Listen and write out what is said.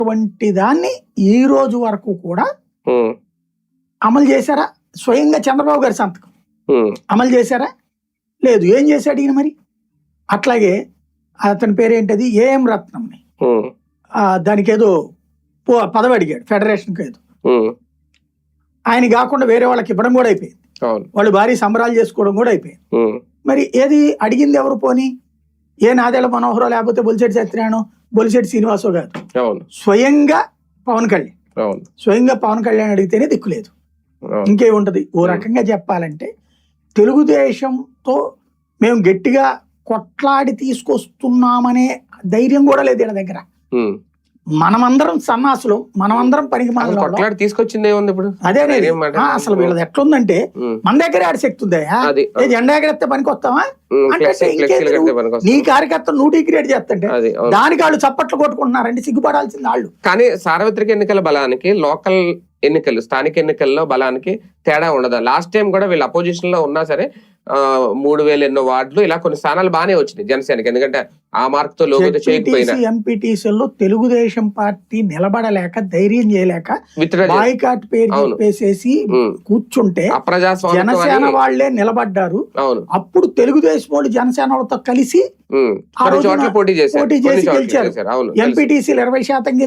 అటువంటి దాన్ని ఈ రోజు వరకు కూడా అమలు చేశారా? స్వయంగా చంద్రబాబు గారి సంతకం అమలు చేశారా? లేదు. ఏం చేశాడు ఈయన మరి? అట్లాగే అతని పేరేంటది, ఏఎం రత్నంని దానికి ఏదో పదవి అడిగాడు, ఫెడరేషన్కి ఏదో. ఆయన కాకుండా వేరే వాళ్ళకి ఇవ్వడం కూడా అయిపోయింది, వాళ్ళు భారీ సంబరాలు చేసుకోవడం కూడా అయిపోయింది. మరి ఏది అడిగింది ఎవరు? పోనీ ఏ నాదేళ్ల మనోహరో లేకపోతే బొలిశెట్టి సత్యనారాయణ, బొలిశెట్టి శ్రీనివాసో గారు, స్వయంగా పవన్ కళ్యాణ్. స్వయంగా పవన్ కళ్యాణ్ అడిగితేనే దిక్కులేదు, ఇంకేముంటది? ఓ రకంగా చెప్పాలంటే తెలుగుదేశంతో మేము గట్టిగా కొట్లాడి తీసుకొస్తున్నామనే ధైర్యం కూడా లేదు వీళ్ళ దగ్గర. మనమందరం సన్నాసులు, మనమందరం పనికి కొట్లాడి తీసుకొచ్చింది ఏముంది ఇప్పుడు? అదే అసలు వీళ్ళది ఎట్లుందంటే, మన దగ్గర ఆడ శక్తి ఉందా? ఏ జెండా ఎగరెత్తే పనికి వస్తావా అంటే, నీ కార్యకర్తలు నువ్వు క్రియేట్ చేస్తుంటే దానికి వాళ్ళు చప్పట్లు కొట్టుకుంటున్నారండి, సిగ్గుపడాల్సింది వాళ్ళు. కానీ సార్వత్రిక ఎన్నికల బలానికి లోకల్ ఎన్నికలు, స్థానిక ఎన్నికల్లో బలానికి తేడా ఉండదా? లాస్ట్ టైం కూడా వీళ్ళు అపోజిషన్ లో ఉన్నా సరే 3000 ఎన్నో వార్డులు ఇలా కొన్ని స్థానాలు బాగానే వచ్చినాయి జనసేనకి, ఎందుకంటే ఆ మార్క్ తో లోగో చేయకపోయినా. ఎంపీటీసీల్లో తెలుగుదేశం పార్టీ నిలబడలేక, ధైర్యం చేయలేక బాయ్కాట్ పేరు చెప్పేసేసి కూర్చుంటే జనసేన వాళ్లే నిలబడ్డారు. అప్పుడు తెలుగుదేశం వాళ్ళు జనసేన వాళ్ళతో కలిసి పోటీ చేసి గెలిచారు. ఎంపీటీసీలు 20%